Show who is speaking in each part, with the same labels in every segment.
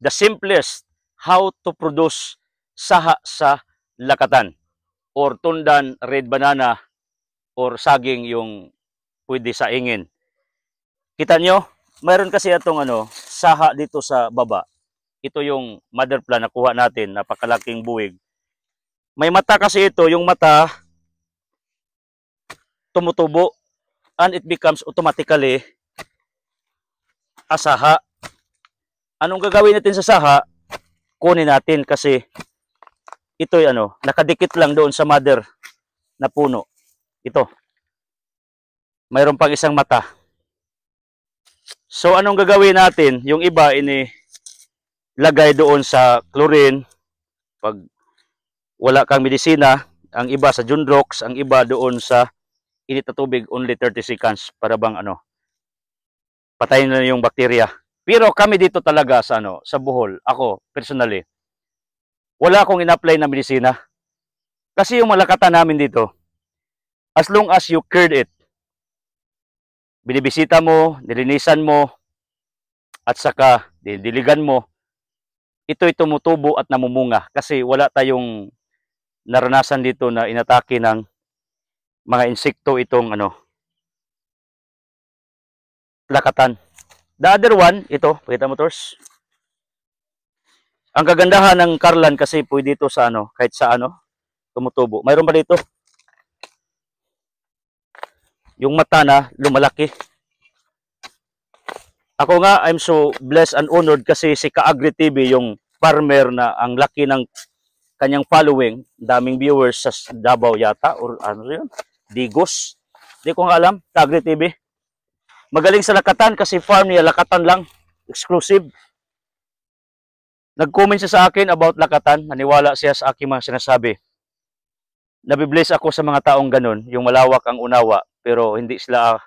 Speaker 1: the simplest how to produce saha sa lakatan or tundan, red banana or saging yung pwede sa ingin. Kita nyo, mayroon kasi itong saha dito sa baba. Ito yung mother plant na kuha natin, napakalaking buwig. May mata kasi ito, yung mata tumutubo and it becomes automatically a saha. Anong gagawin natin sa saha? Kunin natin kasi ito ay nakadikit lang doon sa mother na puno. Ito. Mayroon pang isang mata. So anong gagawin natin? Yung iba lagay doon sa chlorine pag wala kang medisina, ang iba sa Junrox, ang iba doon sa init na tubig, only 30 seconds para bang patayin na yung bakterya. Pero kami dito talaga sa sa Bohol, ako personally, wala akong in-apply na medisina. Kasi yung malakatan namin dito, as long as you cured it, binibisita mo, nilinisan mo, at saka diligan mo, ito'y tumutubo at namumunga kasi wala tayong naranasan dito na inatake ng mga insekto itong lakatan. The other one, ito, pakita mo Tors. Ang kagandahan ng Carlan kasi pwede ito sa kahit sa tumutubo. Mayroon pa dito. Yung mata na lumalaki. Ako nga, I'm so blessed and honored kasi si Ka-Agri TV, yung farmer na ang laki ng kanyang following, daming viewers sa Davao yata, or yun, Digos. Hindi ko nga alam, Ka-Agri TV. Magaling sa lakatan kasi farm niya, lakatan lang, exclusive. Nag-comment siya sa akin about lakatan, naniwala siya sa aking mga sinasabi. Nabibless ako sa mga taong ganun, yung malawak ang unawa, pero hindi sila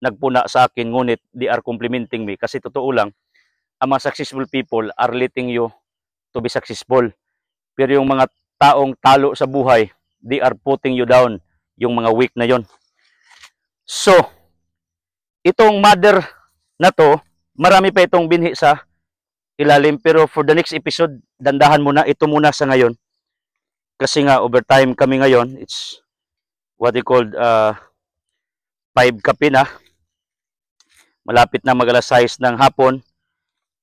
Speaker 1: nagpuna sa akin, ngunit they are complimenting me. Kasi totoo lang, ang mga successful people are letting you to be successful. Pero yung mga taong talo sa buhay, they are putting you down, yung mga weak na yon. So, itong mother na to, marami pa itong binhi sa ilalim. Pero for the next episode, dandahan muna, ito muna sa ngayon. Kasi nga, overtime kami ngayon, it's what they called 5 kape na. Malapit na mag-alas 6 ng hapon.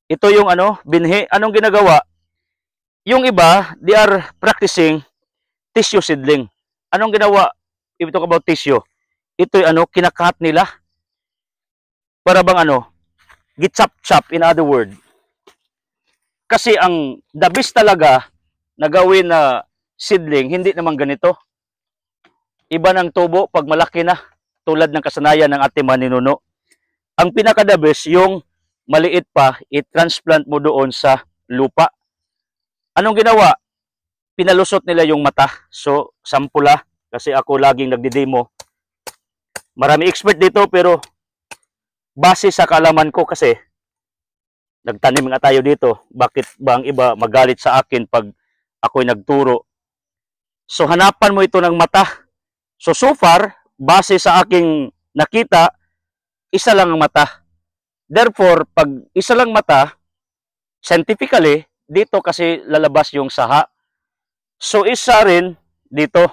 Speaker 1: Ito yung binhi. Anong ginagawa? Yung iba, they are practicing tissue seedling. Anong ginawa? If we talk about tissue, ito yung kinakat nila. Para bang gichap-chap, in other word. Kasi ang the best talaga na gawin na seedling, hindi naman ganito. Iba ng tubo pag malaki na, tulad ng kasanayan ng ating maninuno. Ang pinaka-the best, yung maliit pa, i-transplant mo doon sa lupa. Anong ginawa? Pinalusot nila yung mata. So, sampula, kasi ako laging nagdi-demo. Marami expert dito, pero base sa kaalaman ko kasi, nagtanim nga tayo dito. Bakit ba ang iba magalit sa akin pag ako'y nagturo? So, hanapan mo ito ng mata. So far, base sa aking nakita, isa lang ang mata. Therefore, pag isa lang mata, scientifically, dito kasi lalabas yung saha. So, isa rin dito.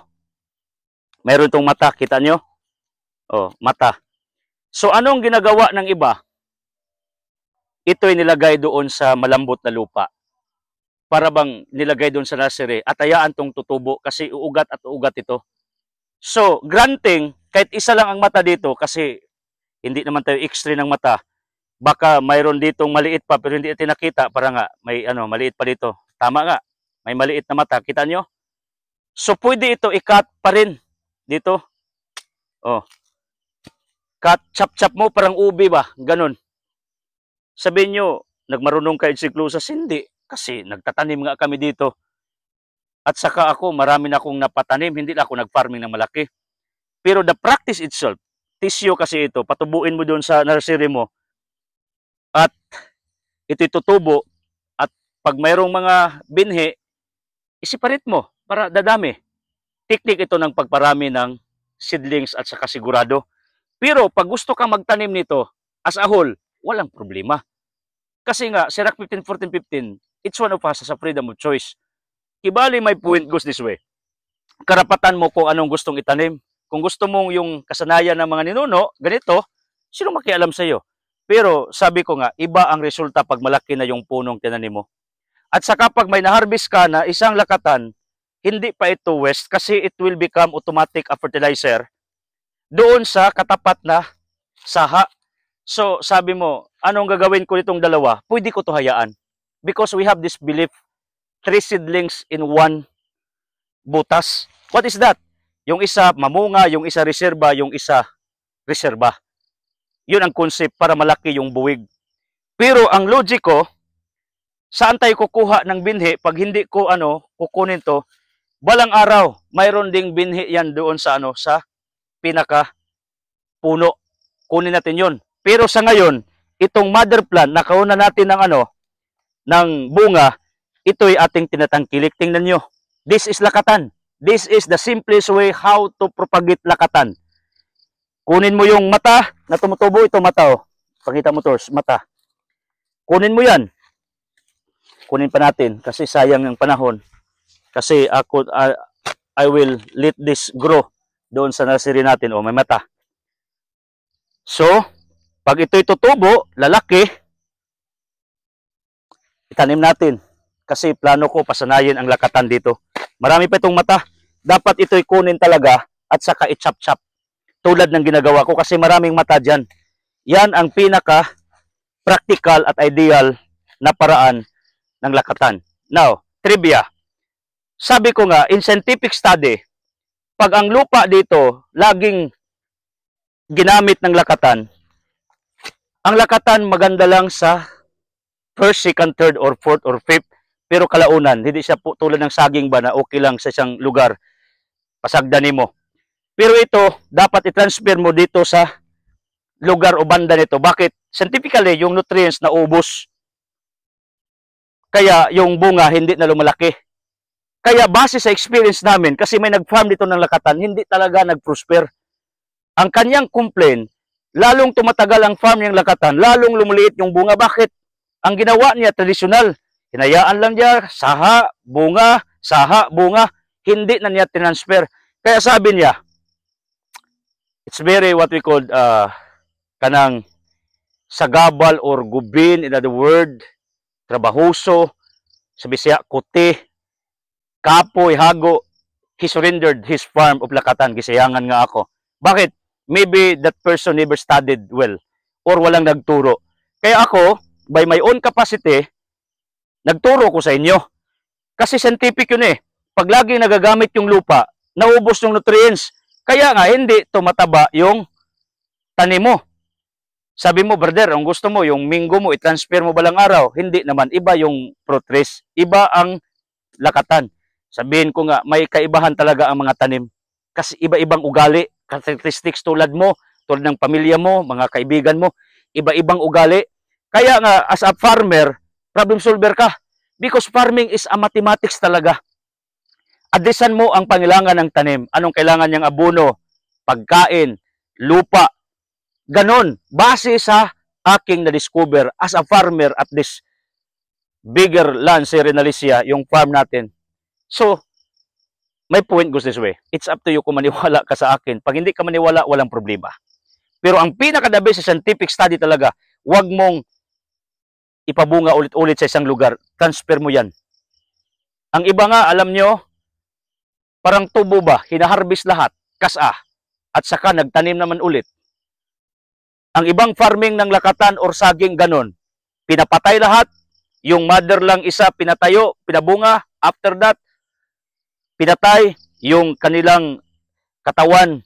Speaker 1: Meron itong mata, kita nyo? Oh, mata. So, anong ginagawa ng iba? Ito'y nilagay doon sa malambot na lupa. Para bang nilagay doon sa nursery at hayaan tong tutubo kasi uugat at uugat ito. So, granting, kahit isa lang ang mata dito kasi hindi naman tayo extreme ng mata. Baka mayroon ditong maliit pa pero hindi natin nakita para nga may maliit pa dito. Tama nga, may maliit na mata. Kita nyo? So, pwede ito i-cut pa rin dito. Oh. Cut, chop-chop mo parang ubi ba? Ganon. Sabihin nyo, nagmarunong kayo si Clusas? Hindi. Kasi nagtatanim nga kami dito. At saka ako, marami na akong napatanim. Hindi na ako nag-farming ng malaki. Pero the practice itself, tissue kasi ito, patubuin mo doon sa nursery mo. At ito tutubo. At pag mayroong mga binhi, isiparit mo para dadami. Teknik ito ng pagparami ng seedlings at saka sigurado. Pero pag gusto kang magtanim nito, as a whole, walang problema. Kasi nga, Sirach 15:14-15, each one of us has a freedom of choice. Kibali, my point goes this way. Karapatan mo kung anong gustong itanim. Kung gusto mong yung kasanayan ng mga ninuno, ganito, sino makialam sa iyo? Pero sabi ko nga, iba ang resulta pag malaki na yung punong tinanim mo. At saka pag may na-harvest ka na isang lakatan, hindi pa ito waste kasi it will become automatic a fertilizer doon sa katapat na saha. So sabi mo, anong gagawin ko nitong dalawa? Pwede ko to hayaan. Because we have this belief, 3 seedlings in 1 butas. What is that? Yung isa mamunga, yung isa reserba, yung isa reserba. Yun ang concept para malaki yung buwig. Pero ang logic ko, saan tayo kukuha ng binhi pag hindi ko kukunin to? Balang araw, mayroon ding binhi yan doon sa sa pinaka puno. Kunin natin yun. Pero sa ngayon, itong mother plant na kauna natin ng ng bunga, ito'y ating tinatangkilik. Tingnan nyo. This is lakatan. This is the simplest way how to propagate lakatan. Kunin mo yung mata na tumutubo, ito mata oh. Pakita mo to, mata. Kunin mo yan. Kunin pa natin kasi sayang yung panahon. Kasi I will let this grow doon sa nursery natin. Oh, may mata. So, pag ito'y tutubo, lalaki, itanim natin. Kasi plano ko pasanayin ang lakatan dito. Marami pa itong mata. Dapat ito'y kunin talaga at saka i-chop-chop. Tulad ng ginagawa ko kasi maraming mata dyan. Yan ang pinaka-practical at ideal na paraan ng lakatan. Now, trivia. Sabi ko nga, in scientific study, pag ang lupa dito laging ginamit ng lakatan, ang lakatan maganda lang sa first, second, third, or fourth, or fifth, pero kalaunan, hindi siya po tulad ng saging ba na okay lang sa isang lugar, pasagdanin mo. Pero ito, dapat i-transfer mo dito sa lugar o banda nito. Bakit? Scientifically, yung nutrients na ubos. Kaya yung bunga hindi na lumalaki. Kaya base sa experience namin, kasi may nag-farm dito ng lakatan, hindi talaga nag-prosper. Ang kanyang complaint, lalong tumatagal ang farm niyang lakatan, lalong lumiliit yung bunga. Bakit? Ang ginawa niya, tradisyonal. Hinayaan lang niya, saha, bunga, hindi na niya transfer. Kaya sabi niya, it's very what we call kanang sagabal or gubin, in other word, trabahoso, sa Bisaya, kuti, kapoy, hago. He surrendered his farm of lakatan. Gisayangan nga ako. Bakit? Maybe that person never studied well or walang nagturo. Kaya ako, by my own capacity, nagturo ko sa inyo. Kasi scientific yun eh. Pag laging nagagamit yung lupa, naubos yung nutrients. Kaya nga, hindi tumataba yung tanim mo. Sabi mo, brother, ang gusto mo, yung minggo mo, i-transfer mo balang araw. Hindi naman. Iba yung fruit trees. Iba ang lakatan. Sabihin ko nga, may kaibahan talaga ang mga tanim. Kasi iba-ibang ugali, characteristics tulad mo, tulad ng pamilya mo, mga kaibigan mo, iba-ibang ugali. Kaya nga, as a farmer, problem solver ka. Because farming is a mathematics talaga. Addressan mo ang pangailangan ng tanim. Anong kailangan niyang abono, pagkain, lupa. Ganon. Base sa aking na-discover as a farmer at this bigger land, sa Renalicia, yung farm natin. So, my point goes this way. It's up to you kung maniwala ka sa akin. Pag hindi ka maniwala, walang problema. Pero ang pinakadabi sa scientific study talaga, huwag mong ipabunga ulit-ulit sa isang lugar. Transfer mo yan. Ang iba nga, alam nyo, parang tubo ba, hinaharvest lahat, kasa, at saka nagtanim naman ulit. Ang ibang farming ng lakatan or saging ganon, pinapatay lahat, yung mother lang isa pinatayo, pinabunga, after that, pinatay, yung kanilang katawan,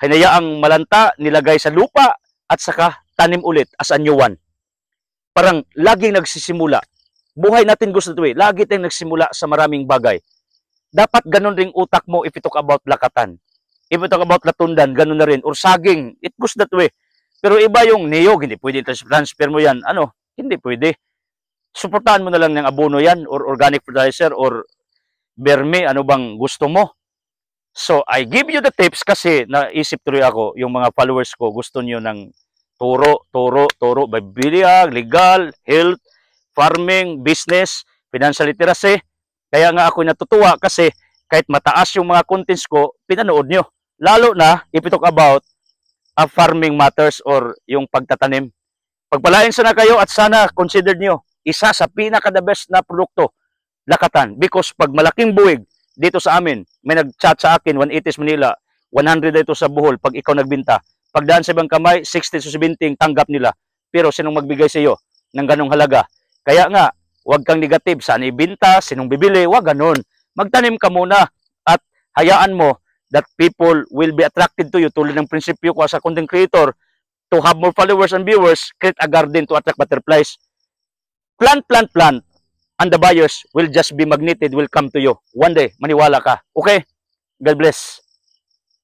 Speaker 1: hinayaang malanta, nilagay sa lupa, at saka tanim ulit as a new one. Parang laging nagsisimula. Buhay natin gusto ito eh. Lagi tayong nagsimula sa maraming bagay. Dapat ganun ring utak mo if you talk about lakatan. If you talk about latundan, ganun na rin. Or saging, it goes that way. Pero iba yung niyog, hindi pwede transfer mo yan. Hindi pwede. Suportahan mo na lang ng abono yan, or organic fertilizer, or berme, ano bang gusto mo. So, I give you the tips kasi naisip tuloy ako, yung mga followers ko, gusto niyo ng Turo. Bibiliag, legal, health, farming, business, financial literacy. Kaya nga ako natutuwa kasi kahit mataas yung mga contents ko, pinanood nyo. Lalo na if you talk about farming matters or yung pagtatanim. Pagpalain sana kayo at sana consider nyo isa sa pinaka-the best na produkto, lakatan. Because pag malaking buwig dito sa amin, may nag-chat sa akin, 180 Manila, 100 dito sa Bohol pag ikaw nagbinta. Pagdaan sa ibang kamay, 60 to 70 tanggap nila. Pero sinong magbigay sa iyo ng ganong halaga? Kaya nga, huwag kang negative. Saan ibinta? Sinong bibili? Huwag ganon. Magtanim ka muna at hayaan mo that people will be attracted to you. Tulad ng prinsipyo ko as a content creator, to have more followers and viewers, create a garden to attract butterflies. Plant. And the buyers will just be magneted, will come to you. One day, maniwala ka. Okay? God bless.